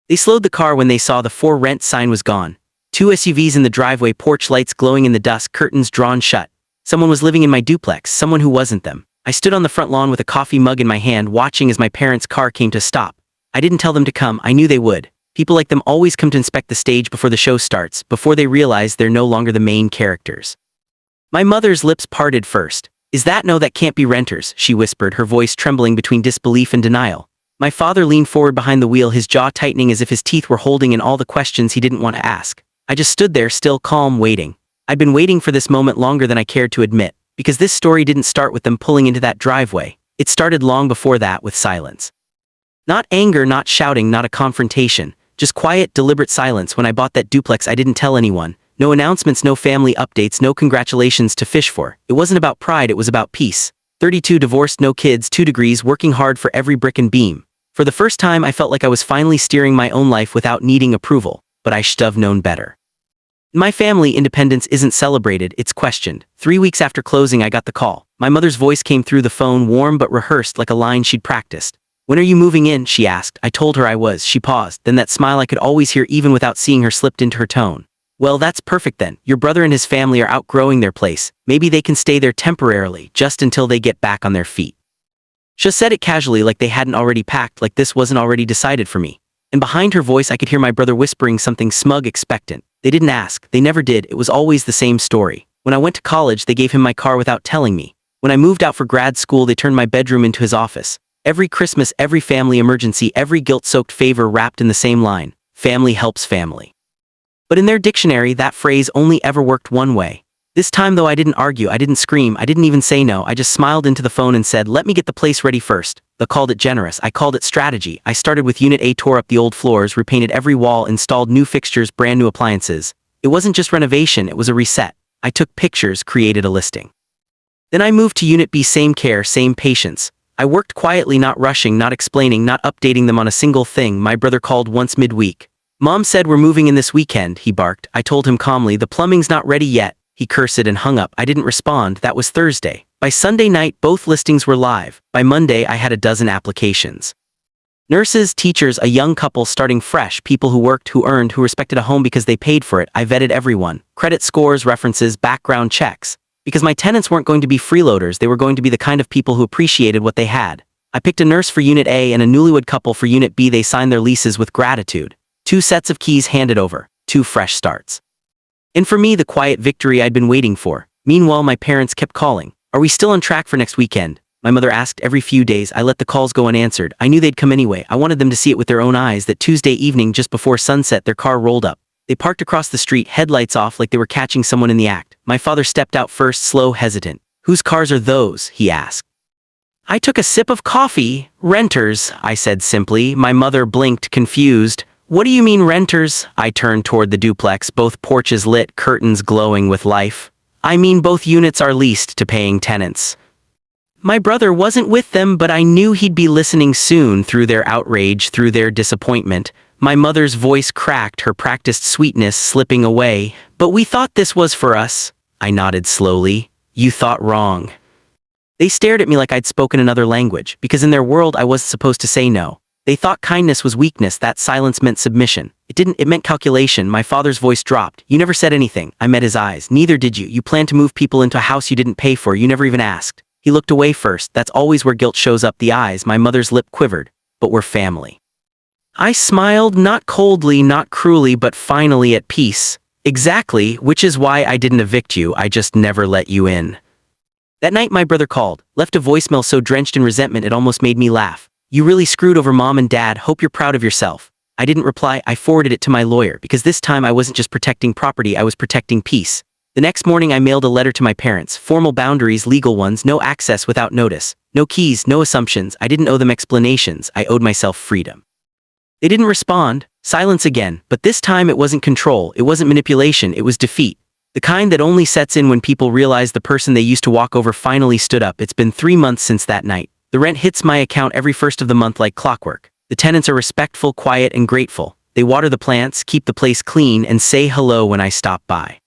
They slowed the car when they saw the for rent sign was gone. Two SUVs in the driveway, porch lights glowing in the dusk, curtains drawn shut. Someone was living in my duplex, someone who wasn't them. I stood on the front lawn with a coffee mug in my hand, watching as my parents' car came to a stop. I didn't tell them to come, I knew they would. People like them always come to inspect the stage before the show starts, before they realize they're no longer the main characters. My mother's lips parted first. "Is that no, that can't be renters," she whispered, her voice trembling between disbelief and denial. My father leaned forward behind the wheel, his jaw tightening as if his teeth were holding in all the questions he didn't want to ask. I just stood there, still calm, waiting. I'd been waiting for this moment longer than I cared to admit, because this story didn't start with them pulling into that driveway. It started long before that, with silence. Not anger, not shouting, not a confrontation, just quiet, deliberate silence. When I bought that duplex, I didn't tell anyone. No announcements, no family updates, no congratulations to fish for. It wasn't about pride, it was about peace. 32, divorced, no kids, 2 degrees, working hard for every brick and beam. For the first time, I felt like I was finally steering my own life without needing approval, but I should have known better. In my family, independence isn't celebrated, it's questioned. 3 weeks after closing, I got the call. My mother's voice came through the phone, warm but rehearsed, like a line she'd practiced. "When are you moving in?" she asked. I told her I was. She paused, then that smile I could always hear even without seeing her slipped into her tone. "Well, that's perfect then. Your brother and his family are outgrowing their place. Maybe they can stay there temporarily, just until they get back on their feet." She said it casually, like they hadn't already packed, like this wasn't already decided for me. And behind her voice I could hear my brother whispering something smug, expectant. They didn't ask, they never did, it was always the same story. When I went to college, they gave him my car without telling me. When I moved out for grad school, they turned my bedroom into his office. Every Christmas, every family emergency, every guilt-soaked favor wrapped in the same line: family helps family. But in their dictionary, that phrase only ever worked one way. This time though, I didn't argue, I didn't scream, I didn't even say no, I just smiled into the phone and said, "Let me get the place ready first." They called it generous, I called it strategy. I started with Unit A, tore up the old floors, repainted every wall, installed new fixtures, brand new appliances. It wasn't just renovation, it was a reset. I took pictures, created a listing. Then I moved to Unit B, same care, same patience. I worked quietly, not rushing, not explaining, not updating them on a single thing. My brother called once midweek. "Mom said we're moving in this weekend," he barked. I told him calmly, "The plumbing's not ready yet." He cursed and hung up. I didn't respond. That was Thursday. By Sunday night, both listings were live. By Monday, I had a dozen applications. Nurses, teachers, a young couple starting fresh, people who worked, who earned, who respected a home because they paid for it. I vetted everyone. Credit scores, references, background checks. Because my tenants weren't going to be freeloaders, they were going to be the kind of people who appreciated what they had. I picked a nurse for Unit A and a newlywed couple for Unit B. They signed their leases with gratitude. 2 sets of keys handed over. 2 fresh starts. And for me, the quiet victory I'd been waiting for. Meanwhile, my parents kept calling. "Are we still on track for next weekend?" My mother asked every few days. I let the calls go unanswered. I knew they'd come anyway. I wanted them to see it with their own eyes. That Tuesday evening, just before sunset, their car rolled up. They parked across the street, headlights off, like they were catching someone in the act. My father stepped out first, slow, hesitant. "Whose cars are those?" he asked. I took a sip of coffee. "Renters," I said simply. My mother blinked, confused. "What do you mean renters?" I turned toward the duplex, both porches lit, curtains glowing with life. "I mean both units are leased to paying tenants." My brother wasn't with them, but I knew he'd be listening soon, through their outrage, through their disappointment. My mother's voice cracked, her practiced sweetness slipping away. "But we thought this was for us." I nodded slowly. "You thought wrong." They stared at me like I'd spoken another language, because in their world I wasn't supposed to say no. They thought kindness was weakness, that silence meant submission. It meant calculation. My father's voice dropped. "You never said anything." I met his eyes. "Neither did you. You planned to move people into a house you didn't pay for. You never even asked." He looked away first. That's always where guilt shows up, the eyes. My mother's lip quivered. "But we're family." I smiled, not coldly, not cruelly, but finally at peace. "Exactly, which is why I didn't evict you, I just never let you in." That night my brother called, left a voicemail so drenched in resentment it almost made me laugh. "You really screwed over Mom and Dad, hope you're proud of yourself." I didn't reply. I forwarded it to my lawyer, because this time I wasn't just protecting property, I was protecting peace. The next morning I mailed a letter to my parents, formal boundaries, legal ones, no access without notice, no keys, no assumptions. I didn't owe them explanations, I owed myself freedom. They didn't respond. Silence again, but this time it wasn't control, it wasn't manipulation, it was defeat. The kind that only sets in when people realize the person they used to walk over finally stood up. It's been 3 months since that night. The rent hits my account every first of the month like clockwork. The tenants are respectful, quiet, and grateful. They water the plants, keep the place clean, and say hello when I stop by.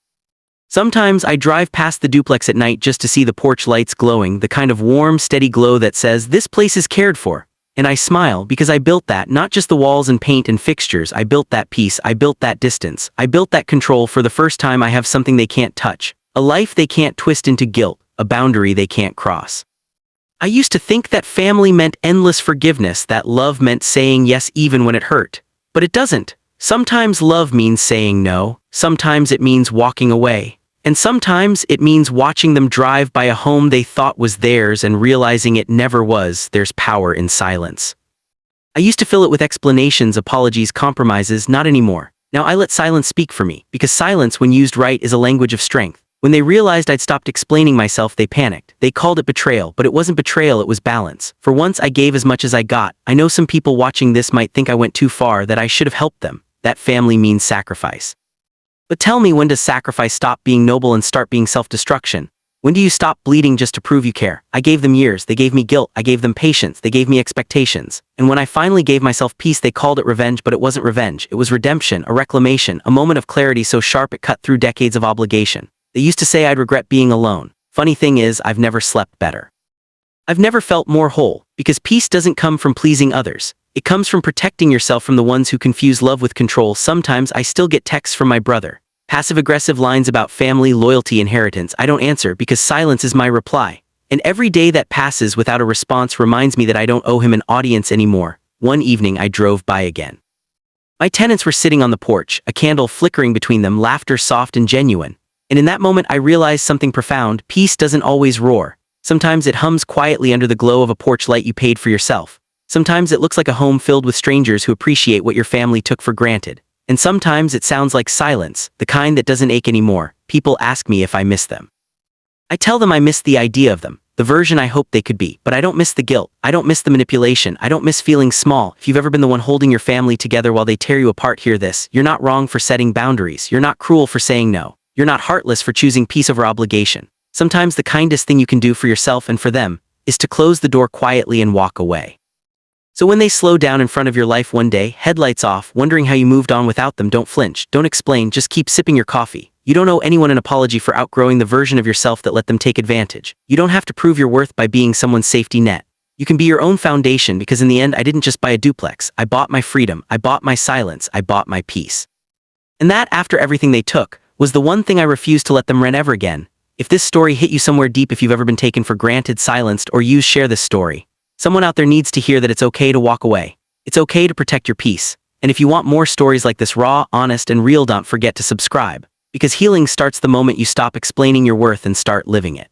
Sometimes I drive past the duplex at night just to see the porch lights glowing, the kind of warm, steady glow that says, "This place is cared for." And I smile because I built that, not just the walls and paint and fixtures. I built that peace, I built that distance, I built that control. For the first time I have something they can't touch, a life they can't twist into guilt, a boundary they can't cross. I used to think that family meant endless forgiveness, that love meant saying yes even when it hurt. But it doesn't. Sometimes love means saying no, sometimes it means walking away. And sometimes it means watching them drive by a home they thought was theirs and realizing it never was. There's power in silence. I used to fill it with explanations, apologies, compromises. Not anymore. Now I let silence speak for me, because silence, when used right, is a language of strength. When they realized I'd stopped explaining myself, they panicked. They called it betrayal, but it wasn't betrayal, it was balance. For once I gave as much as I got. I know some people watching this might think I went too far, that I should have helped them. That family means sacrifice. But tell me, when does sacrifice stop being noble and start being self-destruction? When do you stop bleeding just to prove you care? I gave them years, they gave me guilt, I gave them patience, they gave me expectations. And when I finally gave myself peace, they called it revenge, but it wasn't revenge, it was redemption, a reclamation, a moment of clarity so sharp it cut through decades of obligation. They used to say I'd regret being alone. Funny thing is, I've never slept better. I've never felt more whole, because peace doesn't come from pleasing others. It comes from protecting yourself from the ones who confuse love with control. Sometimes I still get texts from my brother. Passive-aggressive lines about family, loyalty, inheritance. I don't answer because silence is my reply. And every day that passes without a response reminds me that I don't owe him an audience anymore. One evening I drove by again. My tenants were sitting on the porch, a candle flickering between them, laughter soft and genuine. And in that moment I realized something profound. Peace doesn't always roar. Sometimes it hums quietly under the glow of a porch light you paid for yourself. Sometimes it looks like a home filled with strangers who appreciate what your family took for granted. And sometimes it sounds like silence, the kind that doesn't ache anymore. People ask me if I miss them. I tell them I miss the idea of them, the version I hoped they could be, but I don't miss the guilt, I don't miss the manipulation, I don't miss feeling small. If you've ever been the one holding your family together while they tear you apart, hear this. You're not wrong for setting boundaries, you're not cruel for saying no, you're not heartless for choosing peace over obligation. Sometimes the kindest thing you can do for yourself and for them is to close the door quietly and walk away. So when they slow down in front of your life one day, headlights off, wondering how you moved on without them, don't flinch, don't explain, just keep sipping your coffee. You don't owe anyone an apology for outgrowing the version of yourself that let them take advantage. You don't have to prove your worth by being someone's safety net. You can be your own foundation, because in the end I didn't just buy a duplex, I bought my freedom, I bought my silence, I bought my peace. And that, after everything they took, was the one thing I refused to let them rent ever again. If this story hit you somewhere deep, if you've ever been taken for granted, silenced, or used, share this story. Someone out there needs to hear that it's okay to walk away. It's okay to protect your peace. And if you want more stories like this, raw, honest, and real, don't forget to subscribe. Because healing starts the moment you stop explaining your worth and start living it.